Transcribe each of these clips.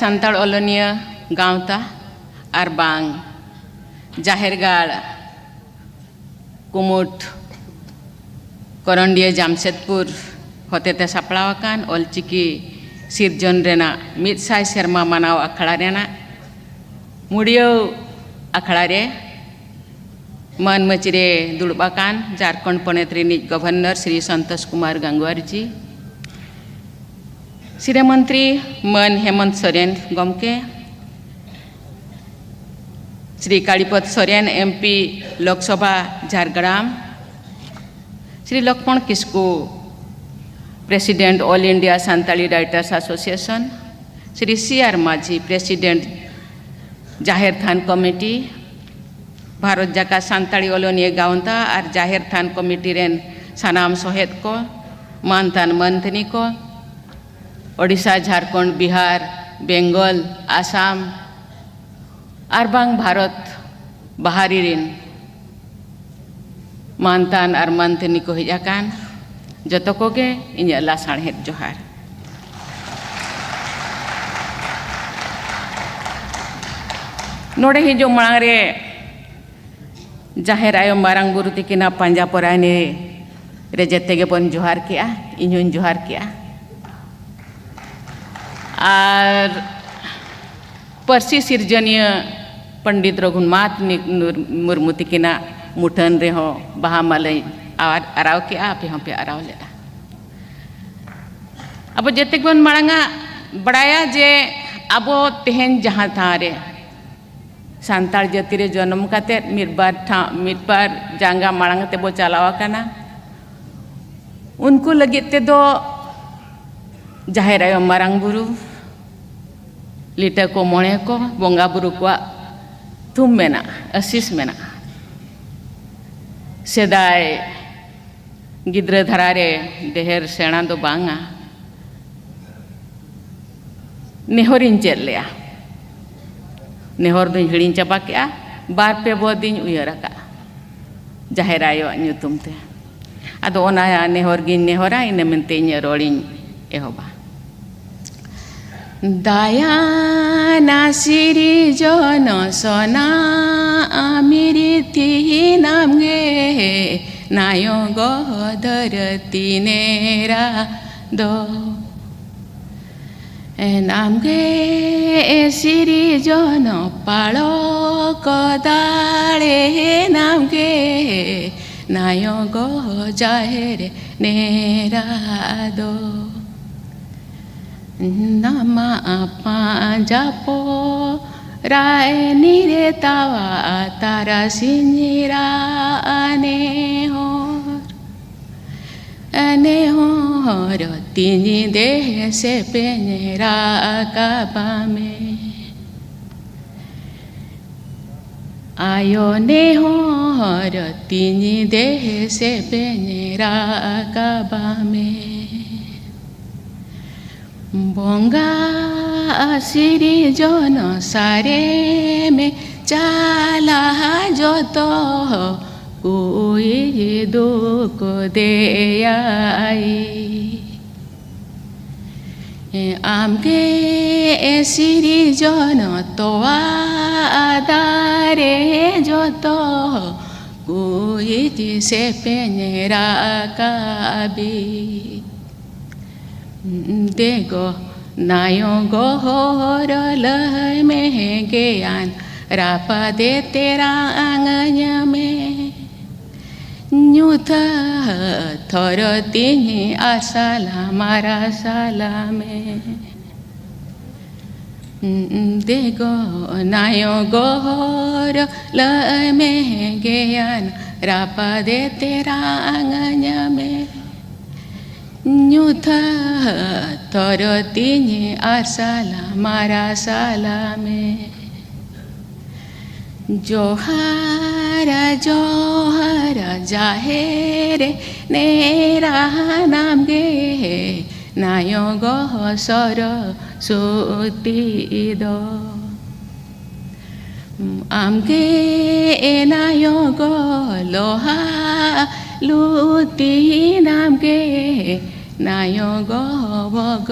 सान्ताड़ ओलनिया गाँवता और बांग जाहेरगाड़ कुमुट करंडिया जामशेदपुर होतेते सापड़ावाकान ऑलचिकी सिरजन रेना 100 सेरमा मानाव अखड़ा रेना मुड़ियो अखड़ा रे मन मचरे दुड़बाकान झारखंड पनेत रिनिज गवर्नर श्री संतोष कुमार गंगवार जी, श्री मंत्री मन हेमंत सोरेन गमके, Shri Kalipada Soren MP Lok Sabha Jhargram, Shri Laxman Kisku president all India Santali writers association, Shri CR Majhi president Jaher Than committee Bharat जाका सांताली ओलोनिया गाँवता और जाहिर थान कमिटी रेन सानाम सोहेद को मानतान मंथनी को ओडिशा झारखंड बिहार बेंगल आसाम और बांग भारत बाहरी रेन मानतान और मंथनी को हिजाकान जतो कोगे इन्या लासाणहेद जोहार। नोड़े हिजो मांगरे जाहेर आयो मारांग बुरु तिकिना पांजा पराने रे जत्तेगे बन जोहार किया इन्हुन जोहार किया और परसी सिरजनीय पंडित रघुनाथ मुर्मू तिकिना मुठन रे हो बहा मालय आराव किया पे हम पे आराव लेला। अब जत्तेगे बन मांगा बड़ाया जे अबो तेहन जहाँ थारे सान्ताड़ जाति रे जन्म काते मिदबार जांगा मांग ते बो चलावा काना उनको लगे ते दो जाहेर आयो मारांग बुरु लिटा को मोणे को बोंगा बुरु को थुम मेना आशीष मेना सेदाय गिद्रा धरारे देहर सेना दो बांगा नेहरिन चेद लेया नेहर दुñ हिड़िñ चाबा केआ बार पे बोदिñ उयरका जाहेर आयो ᱧᱩᱛᱩᱢ ते आदो ओना नेहर गिñ नेहरा इने मेनते इᱧ रोड़िñ एहोबा। दाया नासिरी जन सोना आमिरिति नामगे नायो गोदरती नेरा दो नामगे सिरी जन पालो कदाले नामगे नायो गो जाहेर नेरा दो नामा पांजापो राय निरे तावा तारा सिंजिरा अने होर तीनी देह से पेनेरा काबा में आयो ने होर तीनी देह से पेनेरा काबा में बोंगा सिरी जन सारे में चाला जो तो कोई दुख दे आई आमगे सिरी जन तो आदारे जो तो कोई जिसे पेनेरा काबी देगो नायो गोहर लय में ज्ञान रापा दे तेरा आंगन में न्यूथ थोर तिनी आसाला मारा साला में देगो नायो गोहर लय में ज्ञान रापा दे तेरा आंगन में न्यूथ थोर तिनी आसाला मारा साला में जोहारा जोहारा जाहेर नेरा नाम गे नायो गो सर सोती दो आमगे नायो गो लोहा लुती नाम गे नायो गो बग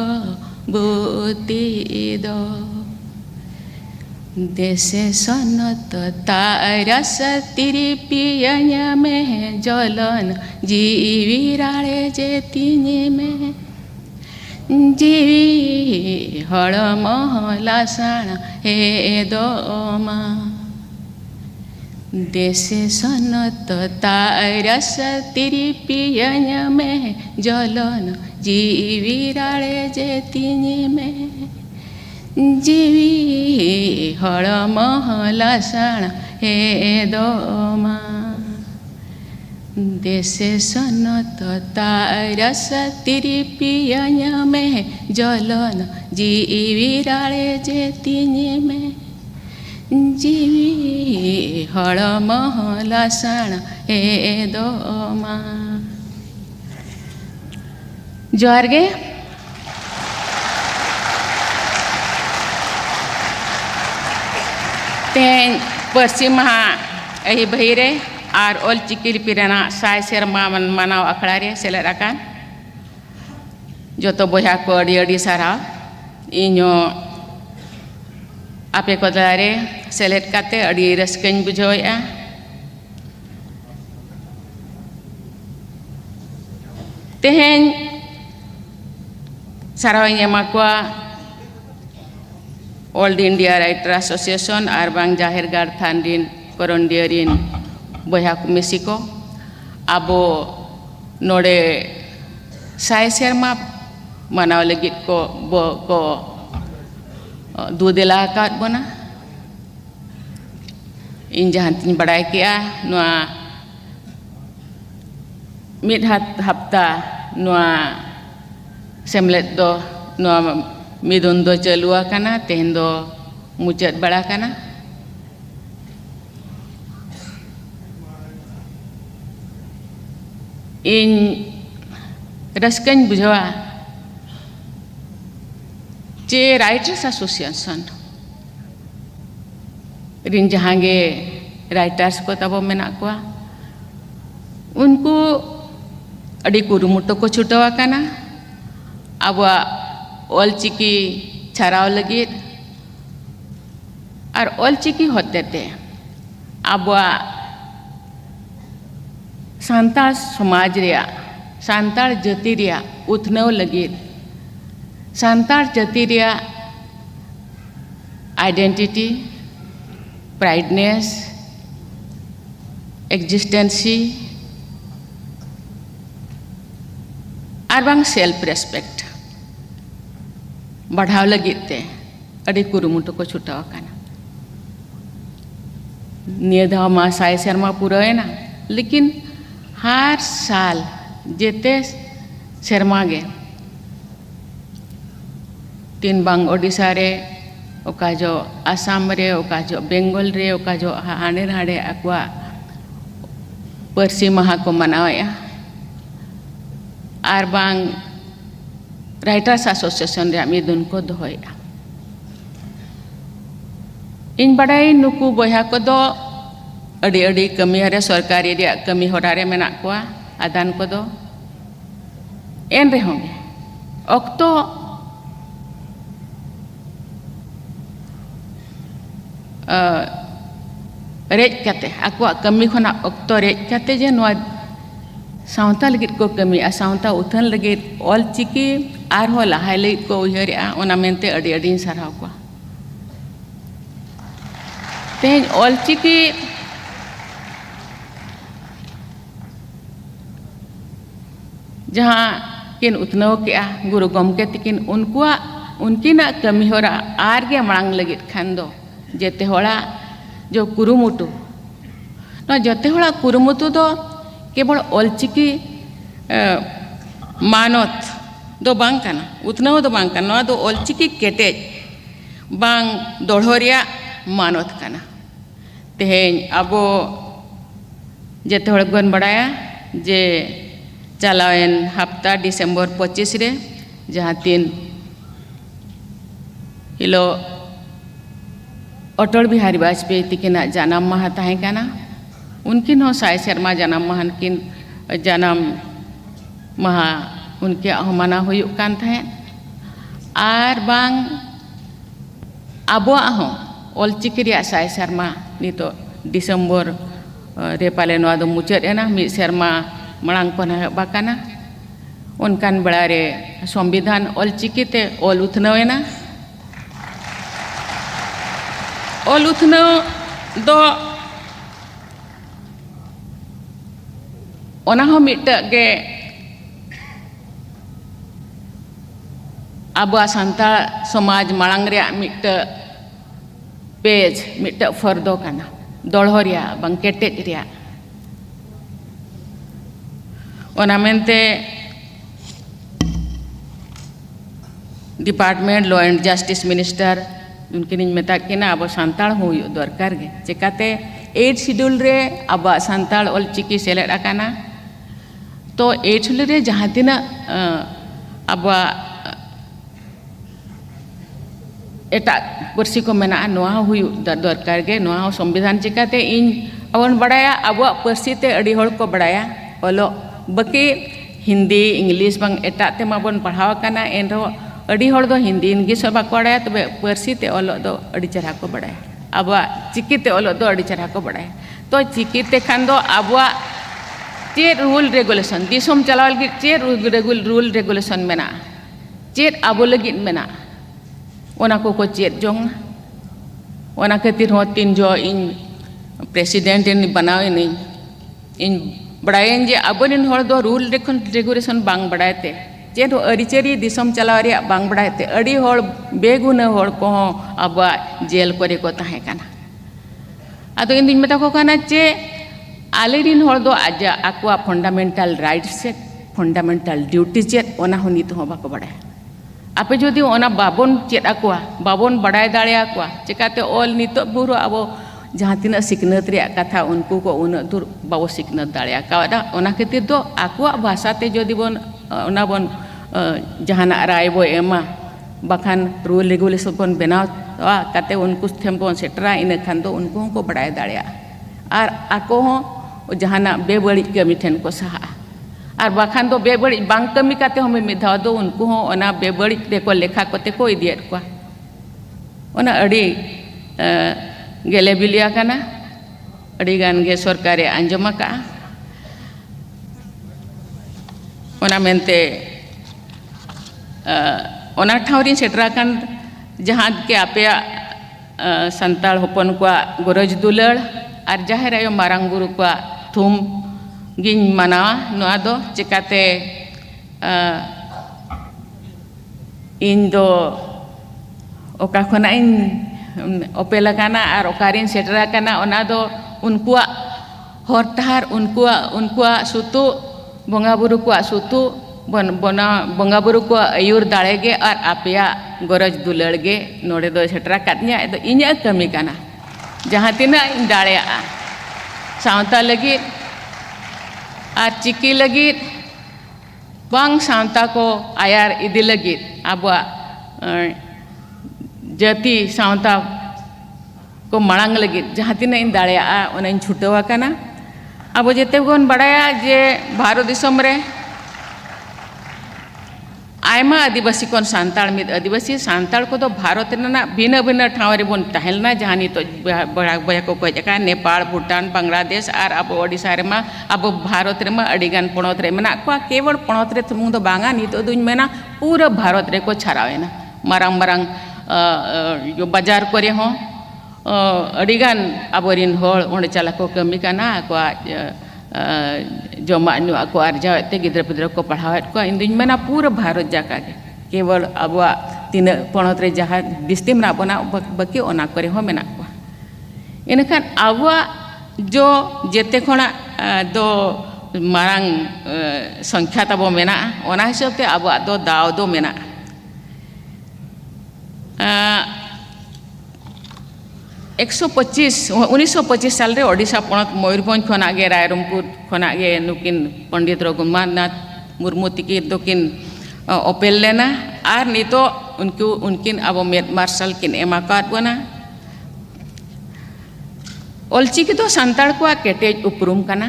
बुती दो देशे सनत तारस तिरिपियanya में जलन जीविराळे जे तिने में जीवी हळ महला साण हे दोमा देशे सनत तारस तिरिपियanya में जलन जीविराळे जे तिने में जीवी हळ महला साण हे दोमा देशे सनत तारस तिरिपियanya में जलन जीविराळे जे तिने में जीवी हळ महला साण हे दोमा जोहार गे तेन पश्चिम महा अही बहिरे और ऑलचिकी लिपि रेना साय सेरमा मनाव अखड़ा रे सेलेद आकान जोतो बया को अड़ी साराव इñो आपे को दारे सेलेद काते अड़ी रस्कन बुझावेआ तेहेन साराव एमा को ऑल इंडिया राइटर एसोसिएशन और बांग जाहिर गार थान दिन करंडियरिन बया मिसी को आबो नोडे साय सेरमा मनाव लगित को दूदेला काट बना इन जहां तीन बड़ाई किया नुआ मिड हफ्ता नुआ सेमलेट दो नुआ मिदुन दो चलुआ काना तेहन दो मुचाद बड़ा काना इन रस्कन बुझवा चे राइटर्स एसोसिएशन रिन जहांगे राइटर्स को तब मेना को उनको अड़ी कुरुमुटो को छुटवा काना अब ऑलचिकी छाराव लगित और ऑलचिकी होते थे अब सांताल समाज रिया सांताल जाति रिया उतनव लगित सांताल जाति रिया आइडेंटिटी प्राइडनेस एक्जिस्टेंसी और बांग सेल्फ रेस्पेक्ट बढ़ाव लगित ते अड़ी कुरुमुटो को छुटाव काना निये धाव मा साय सेरमा पूरा है ना लेकिन हर साल जेते सेरमा गे तीन बांग ओडिशा रे ओका जो आसाम रे ओका जो बेंगल रे ओका जो हाने हाड़े अकवा परसी महा को मनाया और बांग राइटर्स एसोसिएशन रे मिदुन को दोया इन बड़ाई नुकु बया को दो अड़ी अड़ी कमी रे सरकारी रे कमी होरा रे मेना को आदान को दो एन रे होंगे अक्तो रेज काते आकुआ कमी खना अक्तो रेज काते जे नवा सावता लगित को कमी आ सावता उथन लगित ऑलचिकी आर हो लहाय लगित को उयहर ओना मेनते अड़ी अड़ी साराव को तेज ऑलचिकी जहाँ किन उतनव के गुरु गमके तकिन उनकिना कमी होरा आर गे मांग लगित खान दो जेते होड़ा जो कुरुमुटु न जते होड़ा कुरुमुटु दो केवल ऑलचिकी मानत दो बांग काना उतनव दो बांग काना दो ऑलचिकी केटेज बांग दोढ़ोरिया मानत काना तेहेन अबो जेते होड़ गन बड़ाया जे चलावेन हफ्ता डिसेम्बर 25 रे जहाँ तीन हिलो अटल बिहारी वाजपेयी तकिना जन्म माह ताहे काना उनकिन हो साय सेरमा जन्म माह किन जन्म माह उनके मना हुयुक कान थाहे आर बांग आबोआ हो ऑलचिकी रिया साय शर्मा नितो दिसंबर रे पाले नोआ दो मुचाद एना मिद शर्मा मलांग को बाकाना उनकान बेड़ा रे संविधान ऑलचिकी ते ऑल उथनावेना ऑल उथनाव दो ओना हो मिदटा गे आबा सांताल समाज मांग रे मिदटा पेज मिदटा फर्दो काना दौड़रिया बंग केटेज रिया ओना मेनते department law and justice minister उनकिन मेता किना अब सांताल हो दरकार गे चिकाते 8 शेड्यूल रे अब सांताल ऑलचिकी सेलेद आकाना तो 8 शेड्यूल रे जहाँ तिना अब एटा पर्सी को मेना नोआ हुई दरकार गे नोआ संविधान चिकाते इन अवन बड़ाया अब पर्सी ते अड़ी होड़ को बड़ाया ओलो बकी हिंदी इंग्लिश बंग एटा ते माबन पढ़ावा काना एनरो अड़ी होड़ दो हिंदी इंग्लिश बाको बड़ाया तबे पर्सी ते ओलो दो अड़ी चरहा को बड़ाया अब चिकी ते ओलो दो अड़ी चरहा को बड़ाया तो चिकी ते खान दो अब चेर रूल रेगुलेशन दिसोम चलावल गे चेर रूल रेगुलेशन मेना चेर अब लगित मेना ओना को चेर जोंग ओना खातिर हो तीन जो इन प्रेसिडेंट इन बनावे नहीं इन बड़ायन जे अबन होड़ दो रूल रेगुलेशन बांग बड़ायते चेर अरिचरी दिसम चलाव रे बांग बड़ायते अड़ी होड़ बेगुना होड़ को अब जेल करे को ताहे काना अदो इन दिन मेता को काना चे आलेरिन होड़ दो आज आकुआ फंडामेंटल राइट्स से फंडामेंटल ड्यूटी चेत ओना हो नित हो बाको बड़ाय आपे जदि ओना बाबन चेत आकुआ बाबन बड़ाय दाड़े आकुआ चिकाते ऑल नितो बुरो अब जहाँ तीना सिकनत रे कथा उनको को उन दूर बाबो सिकनत दाड़े कादा ओना खातिर दो आकुआ भाषा ते जदि बन ओना बन जहाना राय बो एमा बाखान रूल रेगुलेशन बन बनाव काते उनको थेम बन सेटरा इन खान दो उनको को बड़ाय दाड़े और आको हो जहाना बेबड़ी कमी ठेन को सहा और बाखान दो बेबड़ी बांग कमी काते हम मिधाव दो उनको हो ओना बेबड़ी रे को लेखा कोते को इदियत को ओना अड़ी गेले बिलिया काना अड़ी गान गे सरकारे अंजमा का ओना मेनते ओना ठावरी सेटरा कान जहाँ के आपे संताल होपन को गरज दुलड़ और जहाँ आयो मारांग बुरु को थुम गिन मनावा नोआ दो चिकाते इन दो ओका खना इन ओपेला काना और ओकारिन सेटरा काना ओना दो उनकुआ हरतार उनकुआ सुतु बंगा बुरु को सुतु बना बंगा बुरु को आयुर दाड़ेगे और आपेया गरज दुलड़गे नोड़े दो सेटरा काटनिया दो इन्या कमी काना जहाँ तीना इन दाड़े सावता लगी और चिकी लगी बांग सावता को आयार इदी लगी अब जाति सावता को मड़ांग लगी जहाँ तीना इन दाड़े उन छुटवा काना अब जेते बन बड़ाया जे भारत दिसम रे आयमा आदिवासी कोन सांताल मिद आदिवासी सांताल को तो भारत रेना भिन्न भिन्न ठाव रे बन टहलना जहाँ नितो बया को जका नेपाल भूटान बांग्लादेश और अब ओडिशा रे मा अब भारत रे मा अडिगान पणत रे मेना को केवल पणत रे तुम तो बांगा नितो दुन मेना पूरा भारत रे को छरावेना मारांग मारांग जो बाजार करे हो अडिगान अबरिन होड़ ओंडे चला को कमी काना को जमा को आर्जाते गिद्रा पिद्रा को पढ़ावे को इन दिन मेना पूरा भारत जाका केवल अब तीन पणत रे जहाँ दिस्ती मना बना बाकी ओना करे हो मेना को इनखान अब जो जेते खना दो मारांग संख्या तब मेना ओना हिसाब ते अब दो दाव दो मेना 1925 साल रे ओडिशा पणत मयूरभंज खना गे रायरंगपुर खना गे नुकिन पंडित रघुनाथ मुर्मू तिकिन दोकिन ओपेल लेना और नितो उनकिन अब मेद मार्शल किन एमाकात बना ऑलचिकी तो सांताल को केटेज उपरुम कना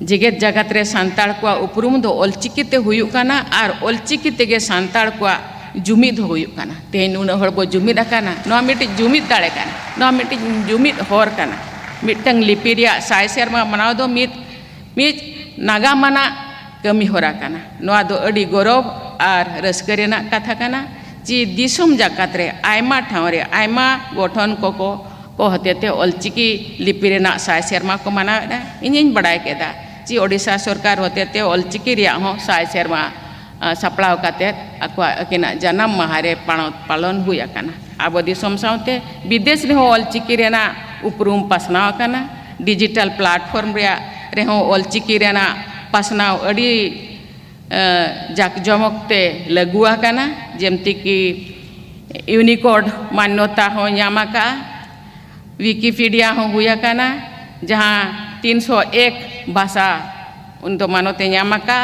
जेगेत जगत रे सांताल को उपरुम दो ऑलचिकी ते हुयु कना और ऑलचिकी तेगे सांताल को जुमिद हुयुग काना तेन उन हड़ बो जुमिद आकाना नोआ मिट्टी जुमिद दाड़े काना नोआ मिट्टी जुमिद होर काना मिट्टंग लिपि रिया साय सेरमा मनाव दो मित नागा मना कमी होरा काना नोआ दो अड़ी गौरव और रस्का रेना कथा काना जी दिसुम जाकात रे आयमा ठाव रे आयमा गठन को हतेते ऑलचिकी लिपि रेना साय सेरमा को मनावेदा इनिन बड़ाय केदा जी ओडिशा सरकार हतेते ऑलचिकी रिया हो साय सेरमा सपड़ाव काते अक्वा अकिना जन्म माहारे पालन हुई आकाना अब दिसुम सावते विदेश रे हो ऑलचिकी रेना उपरुम पासनाव आकाना डिजिटल प्लेटफॉर्म रे हो ऑलचिकी रेना पासनाव अड़ी जाकजमकते लागू आकाना जेमती कि यूनिकोड मान्यता हो यामाका विकिपीडिया हो हुई आकाना जहाँ 301 भाषा उन तो मानोते यामाका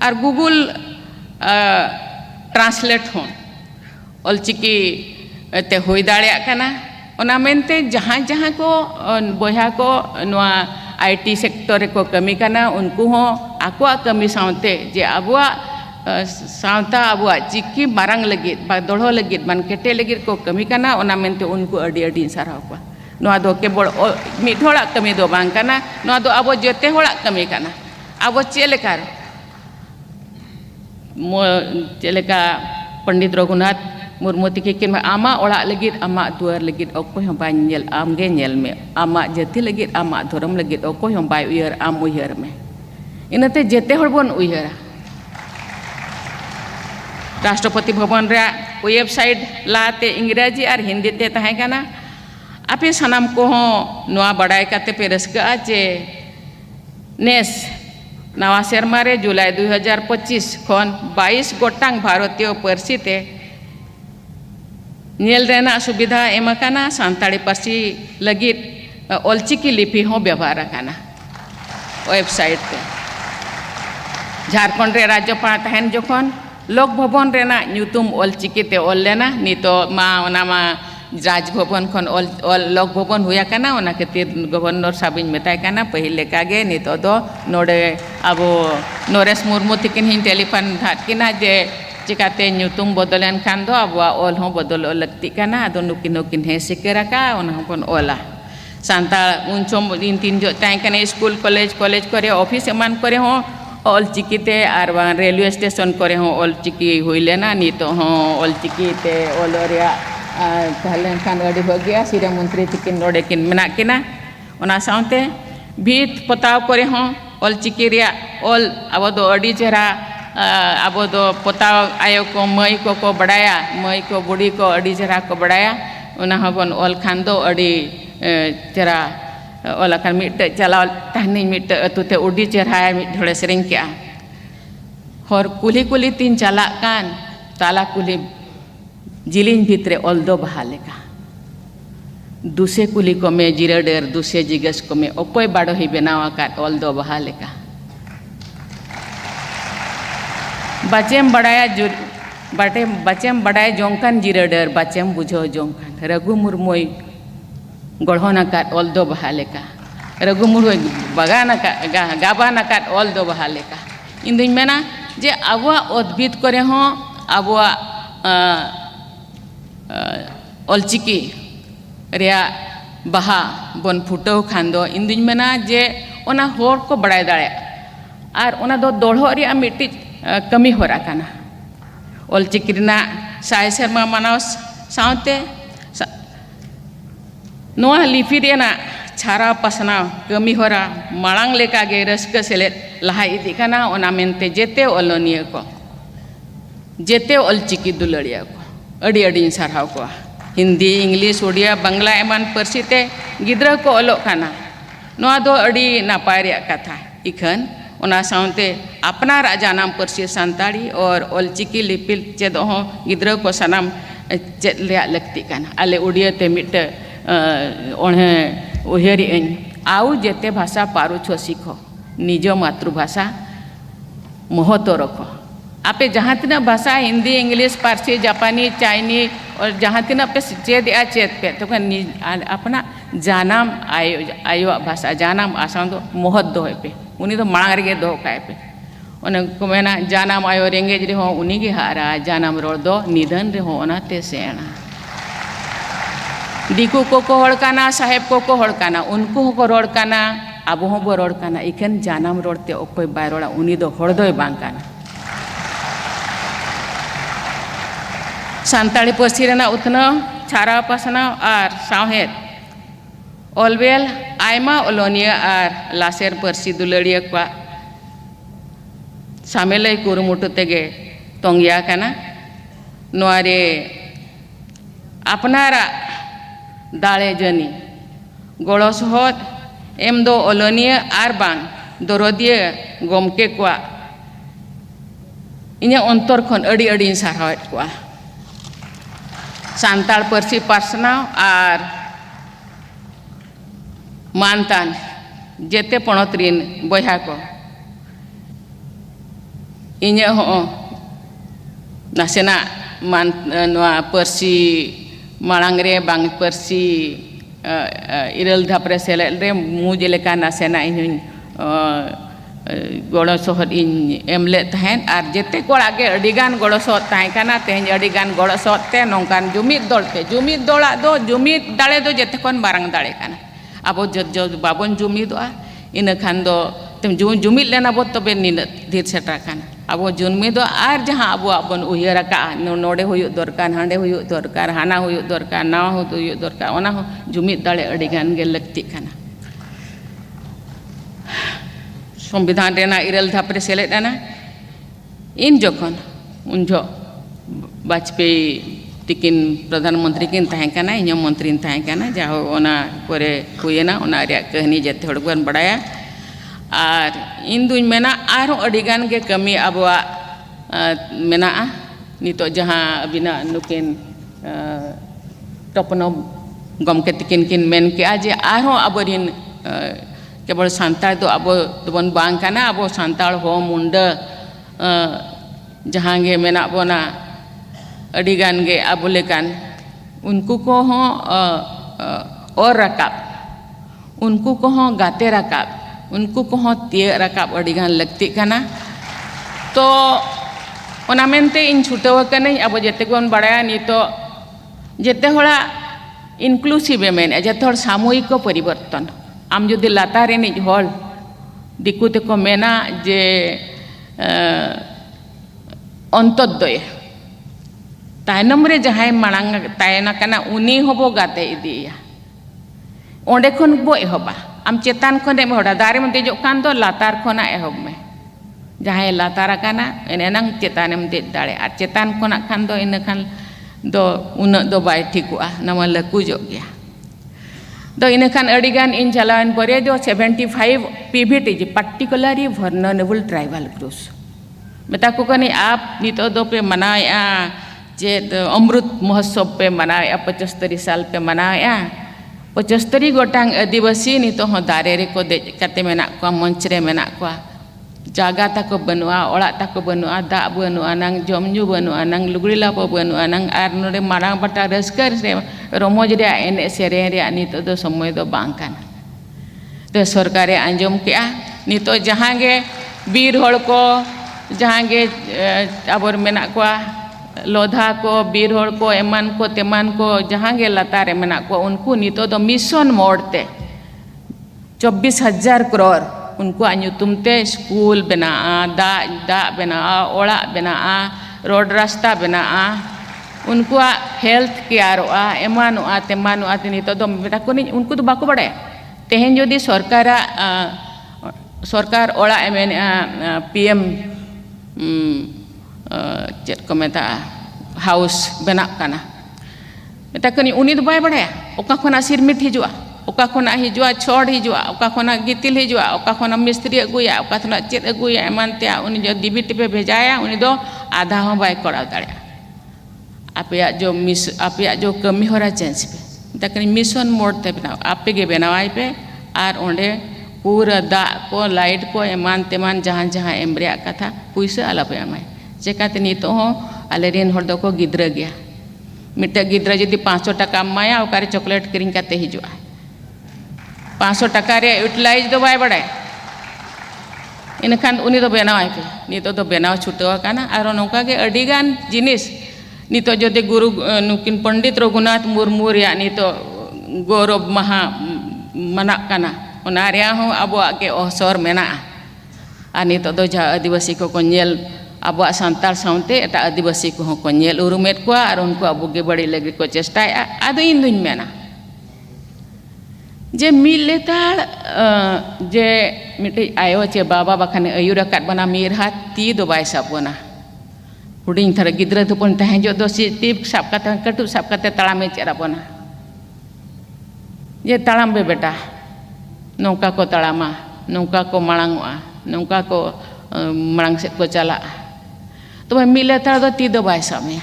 और गूगल ट्रांसलेट हो ऑलचिकी ते हुई दाड़े काना ओना मेनते जहाँ जहाँ को बया को नोआ आईटी सेक्टर को कमी काना उनको हो आकुआ कमी सावते जे अबुआ सावता अबुआ चिक्की मारंग लगित बा दोड़ो लगित बन केटे लगित को कमी काना ओना मेनते उनको अड़ी अड़ी साराव को नोआ दो केवल मिड होड़ा कमी दो बांग काना नोआ दो अबो जते होड़ा कमी काना अबो चेलेकार चेलेका पंडित रघुनाथ मुर्मू तिकिन आमा ओड़ा लगित आमा दुआर लगित अकोय हम बाय नेल आमगे नेल में आमा जति लगित आमा धर्म लगित अकोय हम बाय उयर आम उयर में इनते जेते हर बन उयरा राष्ट्रपति भवन रे वेबसाइट लाते इंग्रेजी और हिंदी ते तहाय काना आपे सनाम को हो नोआ बड़ाय काते पे रस्का जे नेस नवा सेरमा रे जुलाई 2025 खन 22 गोटांग भारतीय पारसी ते नेल रेना सुविधा एमाकाना सानताड़ी पारसी लगित ऑलचिकी लिपि हो व्यवहार आकाना वेबसाइट पे झारखंड रे राज्यपाल तहन जोखन लोक भवन रेना न्यूतुम ऑलचिकी ते ऑल लेना नितो मा ओना मा राजभवन खन ऑल लोक भवन हुआ काना ओना खातिर गवर्नर साबिन मेताय काना पहिले कागे नितो दो नोडे अबो नरेश मुर्मू तिकिन हिन टेलीफोन धात किना जे चिकाते न्यूतुम बदलन खान दो अबुआ ऑल हो बदल लगती काना अदो नुकिन हे सिकेरा का ओना हपन ऑला सांताल उनचोम दिन तीन जो ताई काने स्कूल कॉलेज करे ऑफिस एमान करे हो ऑलचिकी ते आर रेलवे स्टेशन करे हो ऑलचिकी हुईलेना नितो हो ऑलचिकी ते ऑलोरिया तहलेन खान अड़ी भगिया सिरा मंत्री तिकिन नोडे किन मेना किना ओना सावते भीत पताव करे हो ऑलचिकी रिया ऑल अब दो अड़ी चेहरा अब दो पताव आयो को मई को बड़ाया मई को बुढ़ी को अड़ी चेहरा को बड़ाया ओना हबन ऑल खान दो अड़ी चेहरा ओला खान मिट चलाव तहनी मिट अतुते उड़ी चेहरा मिट थोड़े सेरिंग क्या और कुली तीन चला कान ताला कुली जिलिन भितरे ऑल दो बहाले का दूसरे कुली को में जिराडेर दूसरे जिगस को में ओकोय बाड़ो ही बनावा का ऑल दो बहाले का बचेम बड़ाया जोंकान जिराडेर बचेम बुझो जोंकान रघु मुर्मुई गढ़ोना का ऑल दो बहाले का रघु मुर्मुई बगाना का गाबाना का ऑल दो बहाले का इन दिन में ना जे अबुआ उद्भिद करे हो अबुआ ऑलचिकी रिया बहा बन फुटो खान दो इन दिन में ना जे ओना होर को बड़ाय दाड़े और ओना दो दोड़ो रिया मिट्टी कमी होरा काना ऑलचिकी रिना साय सेरमा मानाव सावते नोआ लिपि रेना छारा पासनाव कमी होरा मांग लेका गे रस्क सेलेद लहा इदी काना ओना मेनते जेते ऑलोनिया को जेते ऑलचिकी दुलड़िया को अड़ी अड़ी साराव को हिंदी इंग्लिश उड़िया बांग्ला एमान पारसी ते गिद्रा को ऑलोग काना नोआ दो अड़ी नापाय रिया कथा इखन ओना सावते अपनार जानाम पारसी सानताड़ी और ऑलचिकी लिपि चेद हो गिद्रा को सनाम चेद रिया लगती काना आले उड़िया ते मिट ओणे उहेरी आउ जेते भाषा पारू छो सीखो निज मातृभाषा महत्व रखो आपे जहाँ तीना भाषा हिंदी इंग्लिश पारसी जापानी चाइनीज और जहाँ तीना पे चेद पे तो अपना जानाम आयो भाषा जानाम आसाम दो महत्व दो पे उन्हीं तो मांग रे दो काय पे को मेना जानम आयो रेंगेज रे हो उनी गे हारा जानम रोड दो निधन रे हो ओनाते सेना दिकु को होड़ काना साहेब को होड़ काना उनको को रोड काना अब हो बो रोड काना इखन जानम रोड ते ओकोय बाय रोड़ा उनी दो होड़ दोय बांग काना सानताड़ी पार्सी रेना उतना छारा पासना और साहेद ऑलवेल आयमा ओलोनिया और लासेर पार्सी दुलड़िया को सामेलय कुरुमुटु तेगे तोंगिया काना नोआरे अपनारा दाले जनी गड़ो सहद एम दो ओलोनिया और बांग दरदिया गमके को इन्हें अंतर खन अड़ी अड़ी सारहावेद को सानताड़ पार्सी पासनाव और मानतान जेते पणत रिन बया को इन्हें हो नासेना मान पार्सी मांग रे बांग पार्सी इरल धापरे सेलेद रे मुझे लेका नासेना इन गड़ो सहद इन एमले तहन और जेते कोड़ा के अडिगान गड़ो सहद ताहे काना तेहन अडिगान गड़ो सहद ते नोंकान जुमिद दौड़ा दो जुमिद दाड़े दो जेते कोन बारंग दाड़े काना अब जो बाबन जुमिदोआ इन खान दो तुम जुमिद लेना बो तबे निन धीर सेटा काना अब जुमिदो और जहाँ अब बन उयर का नोडे हुई दरकार हांडे हुई दरकार हाना हुई दरकार नावा हुई दरकार ओना जुमिद दाड़े अडिगान गे लगती काना संविधान रेना इरल धापरे सेलेदाना इन जोखन उन जो वाजपेयी तिकिन प्रधानमंत्री किन ताहें काना इन मंत्री ताहें काना जाहो ओना परे हुएना ओना रे कहानी जेते हड़ बन बड़ाया और इन दुन मेना आरो अडिगान के कमी अबवा मेना नितो जहाँ अबिना नुकिन टपनो गमके तिकिन किन मेन के आज आरो अबरिन केवल सानताड़ दो अब बन बांग काना अब सानताड़ हो मुंडा जहाँ गे मेना बोना अडिगान गे अब लेकान उनको को हो और रकाब उनको को हो गाते रकाब उनको को हो तिय रकाब अडिगान लगती काना तो ओना मेनते इन छुटव कने अब जेते कोन बड़ाया नी तो जेते होड़ा इनक्लूसिव मेने जेते होड़ सामूहिक परिवर्तन आम जुदी लातार रिनिज होड़ दिकु तेको मेना जे अंतोदय तायनम रे जहाय मांग तायना काना उनी होबो गाते इदिया ओंडे खन बो एहबा आम चेतान खने होड़ा दारे में देजो कान दो लातार खना एहब में जहाय लातार काना एनेनंग चेतानेम दे दाड़े और चेतान खना खान दो इन खान दो उन दो बाय ठिकुआ नमा लकुजो गया दो इन खान अडिगान इन चलावन परे जो 75 पीवीटी जी पर्टिकुलरली वर्नरेबल ट्राइबल ग्रुप्स मेता को कनी आप नितो दो पे मनाया जे अमृत महोत्सव पे मनाया 75 साल पे मनाया 75 गोटांग आदिवासी नितो हो दारे रे को दे कते मेना को मंच रे मेना को जागा तको बनुआ ओड़ा तको बनुआ दा बनुआ नंग जमजु बनुआ नंग लुगड़ी लापो बनुआ नंग आर नोडे मारांग बटा रस्कर रे रोमोज रे एने सेरे रे नितो दो समय दो बांग काना तो सरकारे आंजम केआ नितो जहां गे बीर होड़ को जहां गे आबर मेना को लोधा को बीर होड़ को एमान को तेमान को जहां गे लतारे मेना को उनको नितो दो मिशन मोड़ते 24,000 करोड़ उनको अनुतुमते स्कूल बना दा बना ओड़ा बना रोड रास्ता बना उनको हेल्थ केयर एमानुआ तेमानुआ नितो दो बेटा को नहीं उनको तो बाको बड़े तेहन जदि सरकार ओड़ा एमेन पीएम चेत को मेता हाउस बना काना मेता कनी उनी दो बाय बड़ाया ओका खना सिरमिट हिजुआ ओका खना हिजुआ छोड़ हिजुआ ओका खना गितिल हिजुआ ओका खना मिस्त्री अगुया ओका खना चेत अगुया एमानते उनी जो डीबीटी पे भेजाया उनी दो आधा हो बाय कराव दाड़े आपे जो कमी होरा चेंज पे मेता कनी मिशन मोड ते बनाओ आपे गे बनावाई पे और ओंडे पूरा दा को लाइट को एमान तेमान जहाँ जहाँ एम रे कथा पैसा आलापे एमाय चेकाते नितो हो आले रेन होड़ दो को गिद्रा गया मिट्टे गिद्रा जदि 500 टका माया ओकारे चॉकलेट किरिंग काते हिजुआ 500 टका रे यूटिलाइज दो बाय बड़े इनखान उनी दो बेनावाय पे नितो दो बेनाव छुटवा काना आरो नौका के अडिगान जिनिस नितो जोदे गुरु नुकिन पंडित रघुनाथ मुर्मू रिया नितो गौरव महा मना काना ओना रिया हो अबो के असर मेना आ नितो दो जा आदिवासी को कोन्येल अबो सांताल साउंते एटा आदिवासी को कोन्येल उरुमेत को आर उनको अबो के बड़ी लगे को चेष्टाया आदो इन दुन मेना जे मिल लेताड़ जे मिटे आयो चे बाबा बखाने अयुर अकात बना मीर हाथ ती दो बाय साब बना हुडिंग थर गिद्र तो पन तहे जो दो सी टीप साब काते कटु साब काते तड़ा में चेरा बना जे तड़ाम बे बेटा नौका को तड़ामा नौका को मड़ांगवा नौका को मड़ांग से को चला तो मिल लेताड़ दो ती दो बाय साब में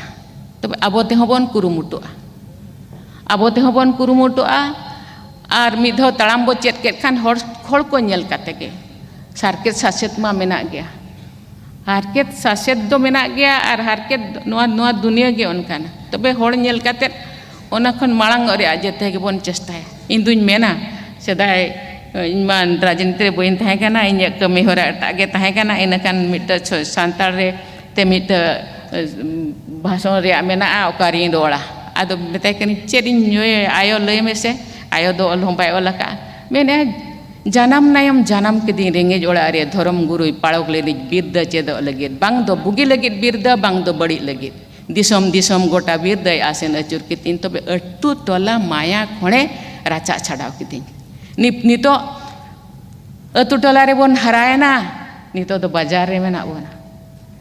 तो अबो ते हबन कुरुमुटुआ और मिधो तड़ाम बो चेत के खान हर को नेल काते के सारकेत सासेत मा मेना गया हारकेत सासेत दो मेना गया और हारकेत नोआ दुनिया के उनकान तबे हर नेल काते ओना खन मांग रे जेते के बन चेष्टाय इन दुन मेना सेदाय इमान राजनीति रे बइन थाहे काना इन कमी होरा टागे थाहे काना इनकान मिट सांताल रे ते मिट भाषण रे मेना ओकारी दोड़ा आदो बेताय कनी चेदिन नोय आयो लय मेसे आयो दो अलहम बाय ओलका मेने जानम नायम जानम के दिन रेंगेज ओड़ा रे धर्म गुरु पाड़क लेनि बिरद चेदो लगित बांग दो बुगी लगित बिरद बांग दो बड़ी लगित दिसम दिसम गोटा बिरद आसेन अचुर कितिन तबे अट्टू टोला माया खोणे राचा छाड़ाव कितिन नितो अतु टोला रे बोन हरायना नितो दो बाजार रे मेना बोना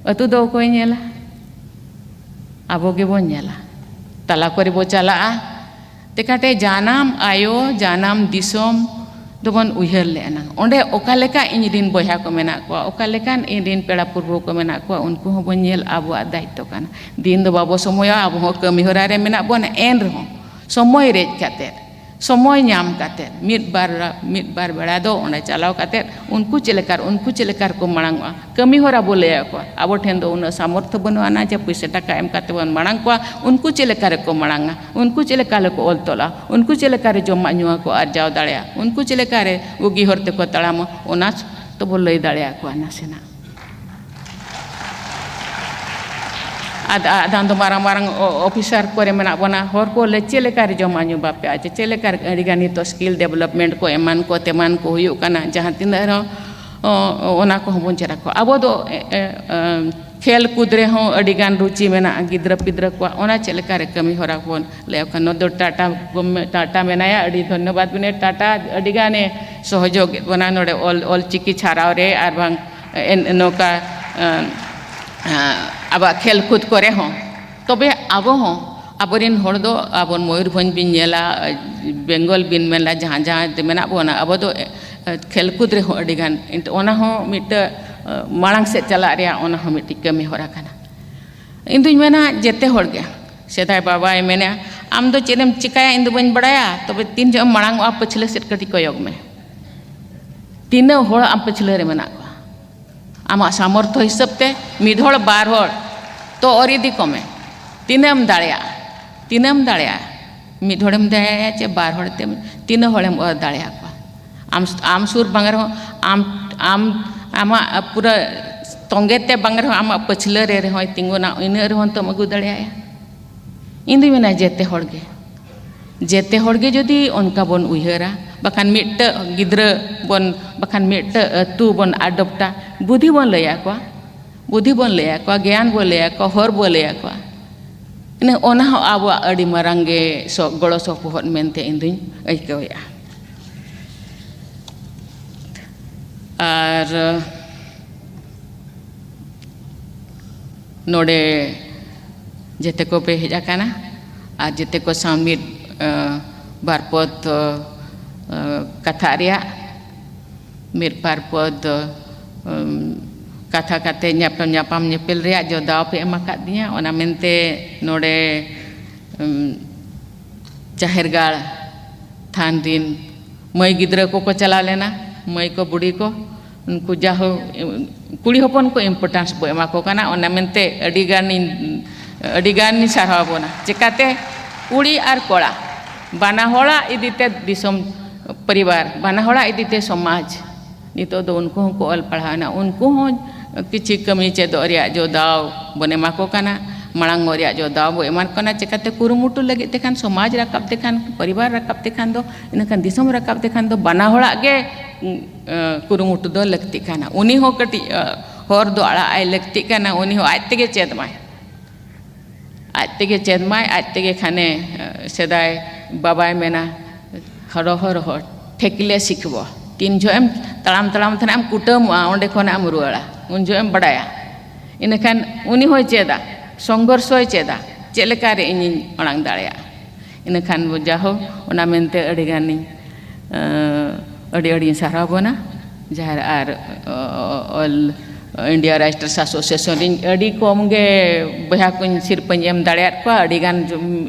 अतु दो कोई नेला आबो गे बोन नेला तला करे बो चला तेकाटे जानम आयो जानम दिसम दोबन उहर लेना ओंडे ओकालेका इनरिन बया को मेना को ओकालेकान इनरिन पेड़ा पूर्व को मेना को उनको हो बनेल आबो दायित्व काना दिन दो बाबो समय आबो हो कमी होरा रे मेना बन एन रहो समय रेज काते समय नाम काते मिट बार बेड़ा दो ओंडे चलाव काते उनको चेलेकार को मांग कमी होरा बोले को आबो ठेन दो उन सामर्थ्य बनवाना जे पैसा टाका एम काते बन मांग को उनको चेलेकार को मांगा उनको चेलेकार को ऑल तोला उनको चेलेकार जमा नुआ को आरजाव दाड़िया उनको चेलेकार उगी होरते को तड़ाम ओना तो बो लई दाड़िया को नासेना आदान तो मारंग मारंग ऑफिसर को मेना बना हर को ले चेलेकार जमा नु बापे आज चेलेकार अडिगानी तो स्किल डेवलपमेंट को एमान को तेमान को हुयु काना जहां तिनार ओना को हबन चेरा को अब दो खेल कूद रे हो अडिगान रुचि मेना गिद्र पिद्र को ओना चेलेकार कमी होरा कोन ले खन दो टाटा मेनाया अडी धन्यवाद बिने टाटा अडिगाने सहयोग बना नोडे ऑल चिकी छाराव रे आर बांग नोका अब खेल कूद करे हों तबे आबो हों आबोरिन हर दो आबोन मयूरभंज बिन नेला बेंगल बिन मेला जहाँ जहाँ मेना बोना अब दो खेल कूद रे हो अडिगान ओना हो मिट मांग से चला रे ओना हो मिट कमी होरा काना इन दुñ मेना जेते हर गे सेदाय बाबा मेने आम दो चेदम चिकाया इन दो बन बड़ाया तबे तीन जम मांग आ पछले सेट कटी कोयोग में तीन हर आम पछले रे मेना आमा सामर्थ्य हिसाब ते मिधोड़ बार होड़ तो और यदि कमे तीनम दाड़िया मिधोड़म दाड़िया चे बार होड़ ते तीन होड़म और दाड़िया को आम सुर बांगर हो आम आमा पूरा तोंगे ते बांगर हो आमा पछले रे हो तिंगुना इन रे हो तो मगु दाड़िया इन दी मेना जेते होड़गे जदि उनका बन उयहरा बखान मिट गिद्र बन बखान मिट तू बन आडप्टा बुद्धि बन लया को ज्ञान बन लया को हर बन लया को इन ओना हो आबो अडी मारांगे सो गड़ो सपोहट मेनते इन दुñ आइकया आर नोडे जेते को पे हेजा काना आ जेते को सामिट बारपद कथा रिया मिर बारपद कथा काते ᱧᱟᱯᱟᱢ ᱧᱮᱯᱮᱞ ᱨᱮᱭᱟᱜ जो दाव पे एम दिया ओना मेनते नोडे जाहेरगाड़ थान दिन मई गिद्रा को चला लेना मई को बुढ़ी को उनको जाहो कुड़ी हपन को इम्पोर्टेंस बो एमा को काना ओना मेनते अडिगान सारहा बोना चिकाते कुड़ी और कोड़ा बाना होड़ा इदीते दिसम परिवार बाना होड़ा इदीते समाज नितो दो उनको को ऑल पढ़ाना उनको हो किसी कमी चेदो रिया जो दाव बने माको काना मांग रिया जो दाव बो एमान कना चिकाते कुरुमुटु लगे तेखान समाज रकाब तेखान परिवार रकाब तेखान दो इनखान दिसम रकाब तेखान दो बना होड़ा के कुरुमुटु दो लगती काना उनी हो कटी होर दो आड़ा आय लगती काना उनी हो आज तेगे चेदमाय आज तेगे खाने सेदाय बाबाय मेना हरो हरो हर ठेकले सिखबो तीन जो एम तड़ाम तड़ाम थे आम कुटमोआ ओंडे खन आम रुआड़ा उन जो एम बड़ाया इनखान उनी होय चेदा संघर्षय चेदा चेलेकारे इन मांग दाड़ेया इनखान जाहो ओना मेनते अड़ी गानी अड़ी सारा बना जहाँ आर ऑल इंडिया राइटर्स एसोसिएशन अड़ी कम गे बहा को सिरपाñ एम दाड़ेयात को अड़ी गान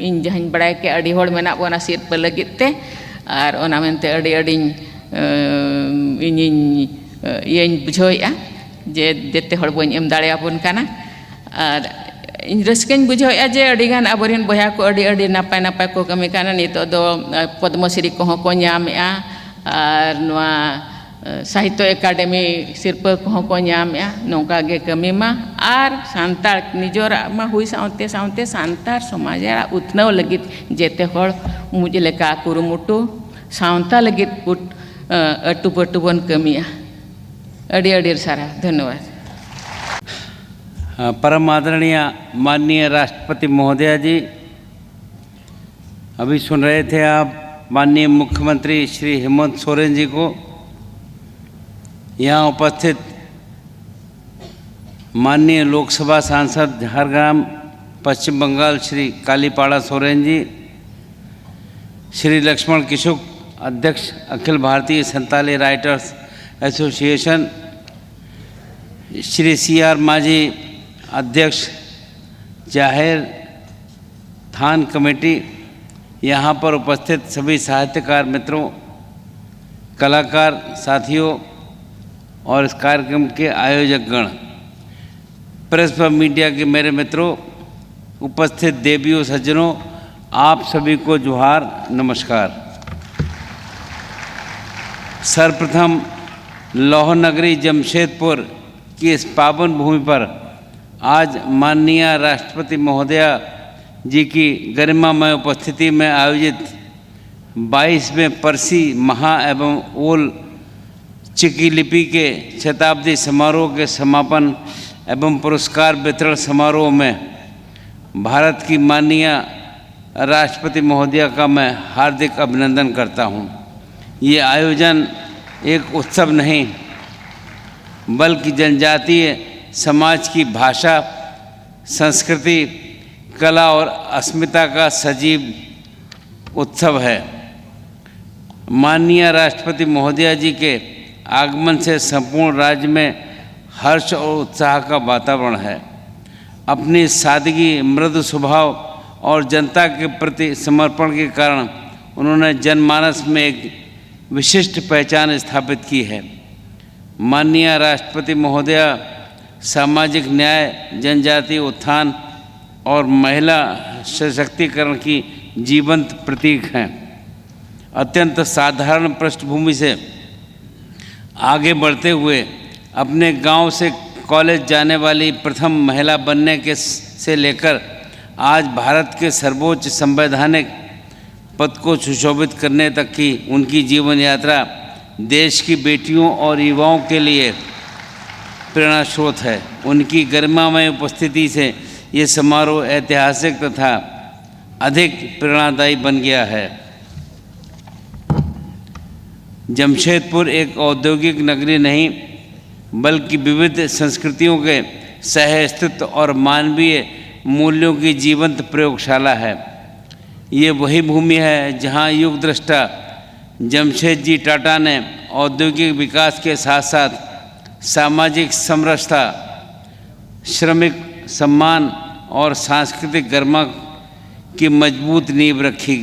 इन जहां बड़ाय के अड़ी होड़ मेना बना सिरपा लगिते आर ओना मेनते अड़ी इन ये बुझावेआ जे जेते हड़ बñ एम दाड़ेयाबोन काना आर इन रस्कें बुझावेआ जे अड़ीगान आबोरेन बहा को अड़ी नापाय नापाय को कमी काना नितो दो पद्मश्री को ᱧᱟᱢᱮᱜᱼᱟ आर नवा साहित्य एकाडेमी सिरपा को ᱧᱟᱢᱮᱜᱼᱟ नोंका गे कमी मा आर सांतार निजोरा मा हुई सावते सावते सांतार समाज उतनाव लगित जेते हड़ मुझ लेका कुरुमुटु सावता लगित अटू पटू बन कमिया अड़ी अड़ी सारा धन्यवाद। परम आदरणीय माननीय राष्ट्रपति महोदया जी, अभी सुन रहे थे आप माननीय मुख्यमंत्री श्री हेमंत सोरेन जी को। यहाँ उपस्थित माननीय लोकसभा सांसद झारग्राम पश्चिम बंगाल श्री कालीपाड़ा सोरेन जी, श्री लक्ष्मण किशुक अध्यक्ष Akhil Bharatiya Santali writers association, Shri CR माझी अध्यक्ष जाहिर थान कमेटी, यहाँ पर उपस्थित सभी साहित्यकार मित्रों, कलाकार साथियों और इस कार्यक्रम के आयोजक गण, प्रेस व मीडिया के मेरे मित्रों, उपस्थित देवियों सज्जनों, आप सभी को जोहार, नमस्कार। सर्वप्रथम लौह नगरी जमशेदपुर की इस पावन भूमि पर आज माननीय राष्ट्रपति महोदया जी की गरिमामय उपस्थिति में आयोजित 22वें परसी महा एवं ओल चिकी लिपि के शताब्दी समारोह के समापन एवं पुरस्कार वितरण समारोह में भारत की माननीय राष्ट्रपति महोदया का मैं हार्दिक अभिनंदन करता हूँ। ये आयोजन एक उत्सव नहीं बल्कि जनजातीय समाज की भाषा, संस्कृति, कला और अस्मिता का सजीव उत्सव है। माननीय राष्ट्रपति महोदया जी के आगमन से संपूर्ण राज्य में हर्ष और उत्साह का वातावरण है। अपनी सादगी, मृदु स्वभाव और जनता के प्रति समर्पण के कारण उन्होंने जनमानस में एक विशिष्ट पहचान स्थापित की है। माननीय राष्ट्रपति महोदया सामाजिक न्याय, जनजातीय उत्थान और महिला सशक्तिकरण की जीवंत प्रतीक हैं। अत्यंत साधारण पृष्ठभूमि से आगे बढ़ते हुए अपने गांव से कॉलेज जाने वाली प्रथम महिला बनने के से लेकर आज भारत के सर्वोच्च संवैधानिक पद को सुशोभित करने तक की उनकी जीवन यात्रा देश की बेटियों और युवाओं के लिए प्रेरणा स्रोत है। उनकी गरिमामय उपस्थिति से ये समारोह ऐतिहासिक तथा अधिक प्रेरणादायी बन गया है। जमशेदपुर एक औद्योगिक नगरी नहीं बल्कि विविध संस्कृतियों के सह अस्तित्व और मानवीय मूल्यों की जीवंत प्रयोगशाला है। ये वही भूमि है जहाँ युग दृष्टा जमशेद जी टाटा ने औद्योगिक विकास के साथ साथ सामाजिक समरसता, श्रमिक सम्मान और सांस्कृतिक गरिमा की मजबूत नींव रखी।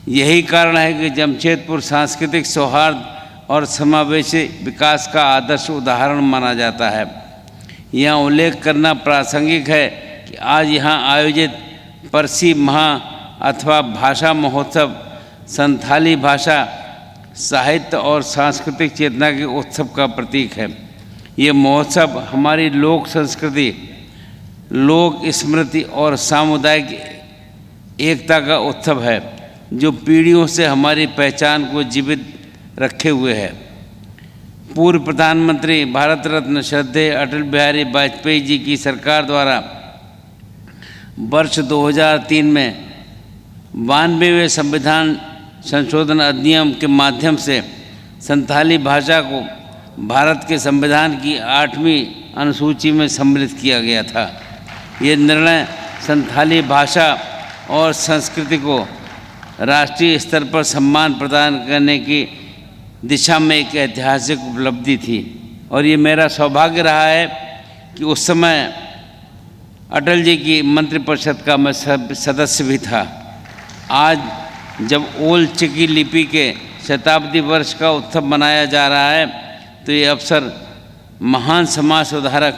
यही कारण है कि जमशेदपुर सांस्कृतिक सौहार्द और समावेशी विकास का आदर्श उदाहरण माना जाता है। यहाँ उल्लेख करना प्रासंगिक है कि आज यहाँ आयोजित परसी महा अथवा भाषा महोत्सव संथाली भाषा, साहित्य और सांस्कृतिक चेतना के उत्सव का प्रतीक है। ये महोत्सव हमारी लोक संस्कृति, लोक स्मृति और सामुदायिक एकता का उत्सव है, जो पीढ़ियों से हमारी पहचान को जीवित रखे हुए है। पूर्व प्रधानमंत्री भारत रत्न श्रद्धेय अटल बिहारी वाजपेयी जी की सरकार द्वारा वर्ष 2003 में 92वें संविधान संशोधन अधिनियम के माध्यम से संथाली भाषा को भारत के संविधान की 8वीं अनुसूची में सम्मिलित किया गया था। ये निर्णय संथाली भाषा और संस्कृति को राष्ट्रीय स्तर पर सम्मान प्रदान करने की दिशा में एक ऐतिहासिक उपलब्धि थी और ये मेरा सौभाग्य रहा है कि उस समय अटल जी की मंत्रिपरिषद का मैं सदस्य भी था। आज जब ओल चिकी लिपि के शताब्दी वर्ष का उत्सव मनाया जा रहा है तो ये अवसर महान समाज सुधारक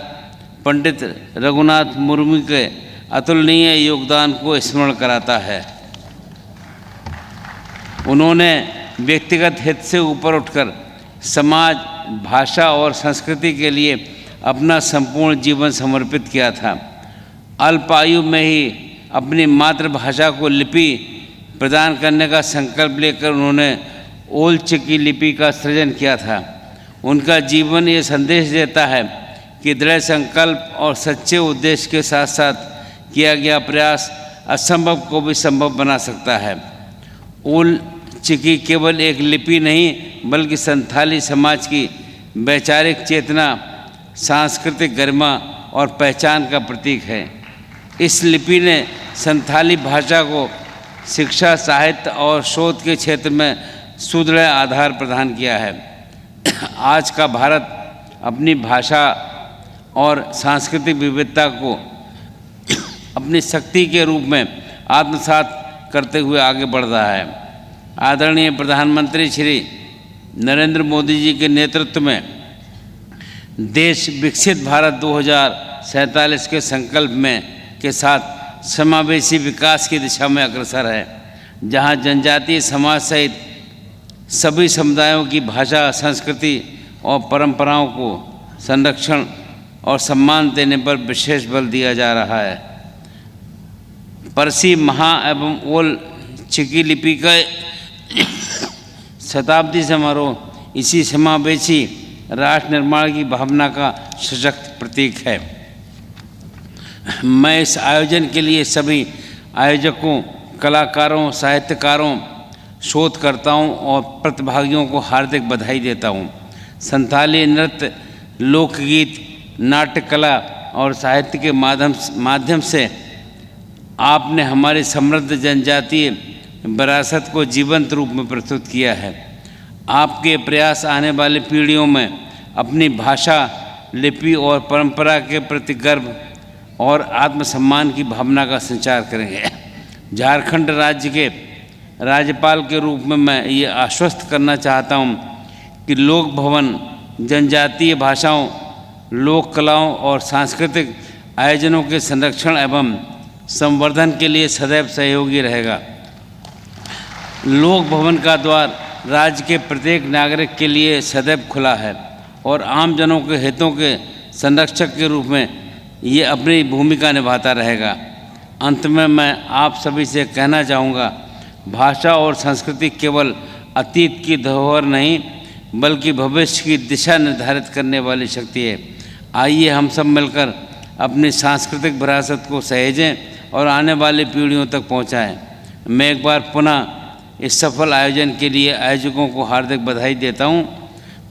पंडित रघुनाथ मुर्मू के अतुलनीय योगदान को स्मरण कराता है। उन्होंने व्यक्तिगत हित से ऊपर उठकर समाज, भाषा और संस्कृति के लिए अपना संपूर्ण जीवन समर्पित किया था। अल्प आयु में ही अपनी मातृभाषा को लिपि प्रदान करने का संकल्प लेकर उन्होंने ओल चिकी लिपि का सृजन किया था। उनका जीवन ये संदेश देता है कि दृढ़ संकल्प और सच्चे उद्देश्य के साथ साथ किया गया प्रयास असंभव को भी संभव बना सकता है। ओल चिकी केवल एक लिपि नहीं बल्कि संथाली समाज की वैचारिक चेतना, सांस्कृतिक गरिमा और पहचान का प्रतीक है। इस लिपि ने संथाली भाषा को शिक्षा, साहित्य और शोध के क्षेत्र में सुदृढ़ आधार प्रदान किया है। आज का भारत अपनी भाषा और सांस्कृतिक विविधता को अपनी शक्ति के रूप में आत्मसात करते हुए आगे बढ़ रहा है। आदरणीय प्रधानमंत्री श्री नरेंद्र मोदी जी के नेतृत्व में देश विकसित भारत 2047 के संकल्प में के साथ समावेशी विकास की दिशा में अग्रसर है, जहां जनजातीय समाज सहित सभी समुदायों की भाषा, संस्कृति और परंपराओं को संरक्षण और सम्मान देने पर विशेष बल दिया जा रहा है। परसी, महा एवं ओल चिकी लिपि का शताब्दी समारोह इसी समावेशी राष्ट्र निर्माण की भावना का सशक्त प्रतीक है। मैं इस आयोजन के लिए सभी आयोजकों, कलाकारों, साहित्यकारों, शोधकर्ताओं और प्रतिभागियों को हार्दिक बधाई देता हूँ। संथाली नृत्य, लोकगीत, नाट्य कला और साहित्य के माध्यम से आपने हमारी समृद्ध जनजातीय विरासत को जीवंत रूप में प्रस्तुत किया है। आपके प्रयास आने वाली पीढ़ियों में अपनी भाषा, लिपि और परंपरा के प्रति गर्व और आत्मसम्मान की भावना का संचार करेंगे। झारखंड राज्य के राज्यपाल के रूप में मैं ये आश्वस्त करना चाहता हूँ कि लोक भवन जनजातीय भाषाओं, लोक कलाओं और सांस्कृतिक आयोजनों के संरक्षण एवं संवर्धन के लिए सदैव सहयोगी रहेगा। लोक भवन का द्वार राज्य के प्रत्येक नागरिक के लिए सदैव खुला है और आम जनों के हितों के संरक्षक के रूप में ये अपनी भूमिका निभाता रहेगा। अंत में मैं आप सभी से कहना चाहूँगा, भाषा और संस्कृति केवल अतीत की धरोहर नहीं बल्कि भविष्य की दिशा निर्धारित करने वाली शक्ति है। आइए हम सब मिलकर अपनी सांस्कृतिक विरासत को सहेजें और आने वाली पीढ़ियों तक पहुँचाएँ। मैं एक बार पुनः इस सफल आयोजन के लिए आयोजकों को हार्दिक बधाई देता हूँ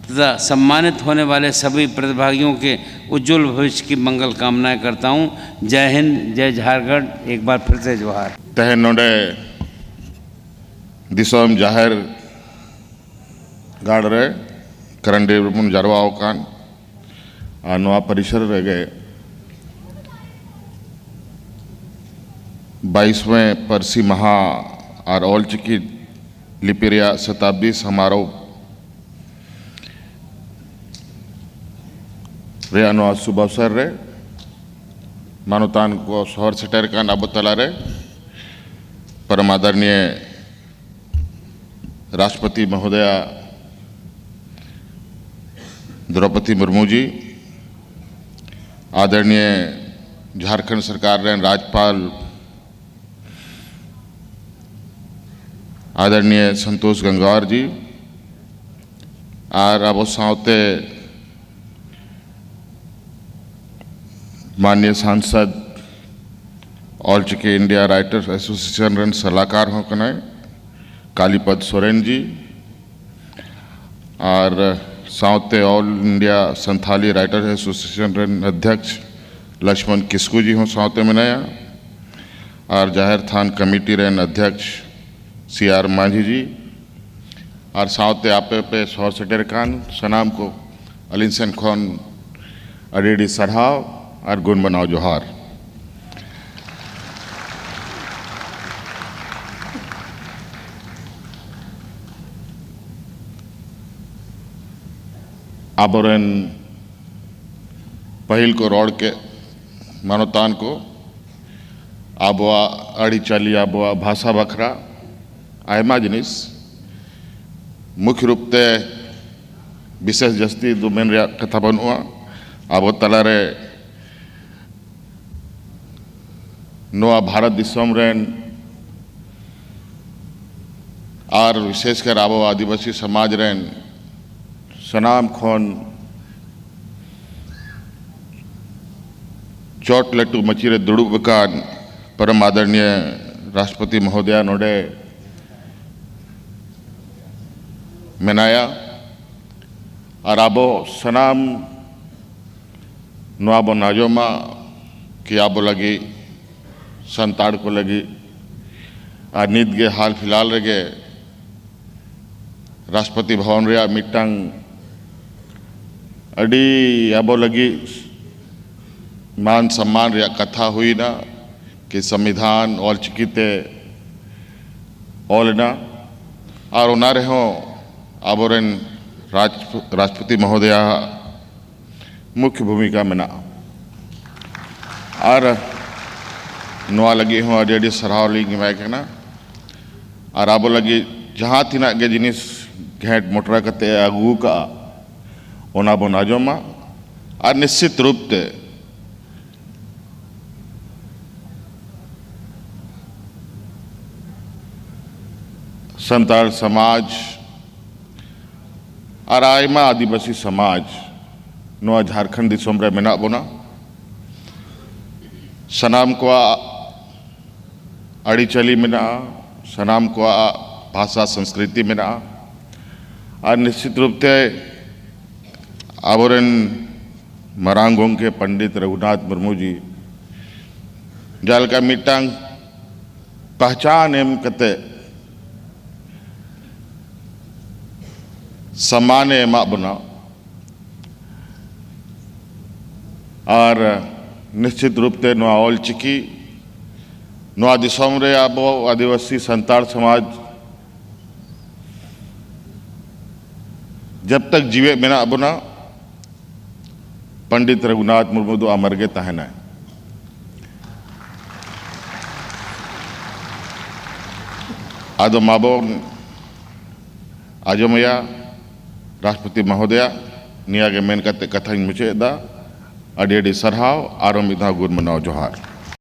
तथा सम्मानित होने वाले सभी प्रतिभागियों के उज्जवल भविष्य की मंगल कामनाएं करता हूँ। जय हिंद, जय झारखंड। एक बार फिर से जोहार। तेहन नोडे दिसोम जाहिर गाड़ रे करंडे बन जारवा कान नवा परिसर रेगे 22वें परसी महा और ओल चिकी लिपि रेया शताब्दी समारोह रे नवा शुभ अवसर रे मानुतान को शहर सेटर कान अब तला रे परम आदरणीय राष्ट्रपति महोदया द्रौपदी मुर्मू जी, आदरणीय झारखंड सरकार रे राज्यपाल आदरणीय संतोष गंगवार जी और अब सावते माननीय सांसद ऑल चिकी इंडिया राइटर्स एसोसिएशन रन सलाहकार हों कनाए कालीपद सोरेन जी और सावते all India Santhali writers association रन अध्यक्ष लक्ष्मण किस्कू जी हों सावते मनाया और जाहिर थान कमेटी रन अध्यक्ष CR मांझी जी और सावते आपे पे सौर सटेर खान सनाम को अलिंसन खोन अडेडी सरहाव और गुण बनाओ जोहार। आबोरन पहिल को रोड के मानवतान को आबोआ अड़ी चाली आबोआ भाषा बखरा आयमा जिनिस मुख्य रूप से विशेष जस्ती दो मेन रे कथा बनुआ आबो तलारे नोआ भारत दिसम रेन और विशेषकर आबो आदिवासी समाज रेन सनाम खोन चोट लट्टू मचीरे दुड़ुब बकान परम आदरणीय राष्ट्रपति महोदया नोडे मनाया और आबो सनाम नुआबो नाजोमा कि आबो लगी संताड़ को लगी और नीत के हाल फिलहाल रगे राष्ट्रपति भवन रे मिट्टांग अड़ी आबो लगी मान सम्मान रे कथा हुई ना कि संविधान ऑल चिकीते ऑलना और उनारे हो आबोरन राष्ट्रपति महोदया मुख्य भूमिका में ना और नुआ लगी हूँ अड़ी सराव लिंग मैं कहना और आबो लगी जहाँ तीना के जिनिस घेट मोटरा कते अगू का ओना बो नाजोमा और निश्चित रूप से संताल समाज और आयमा आदिवासी समाज नोआ झारखंड दिसोम रे मेना बोना सनाम को अड़ी चली मेना सनाम को भाषा संस्कृति मेना और निश्चित रूप से आबोरन मरांगों के पंडित रघुनाथ मुर्मू जी जाल का मिटांग पहचान एम कते सम्मान एमा बना और निश्चित रूप से नोआ ऑल चिकी नोआ दिसोम रे आबो आदिवासी संताड़ समाज जब तक जीवे मेना बना पंडित रघुनाथ मुर्मू दो अमरगे तहना आदो माबो आजमया राष्ट्रपति महोदया निया के मेन कते कथा मुचे दा अडी सरहाव आरो मिधा गुण मनाओ जोहार।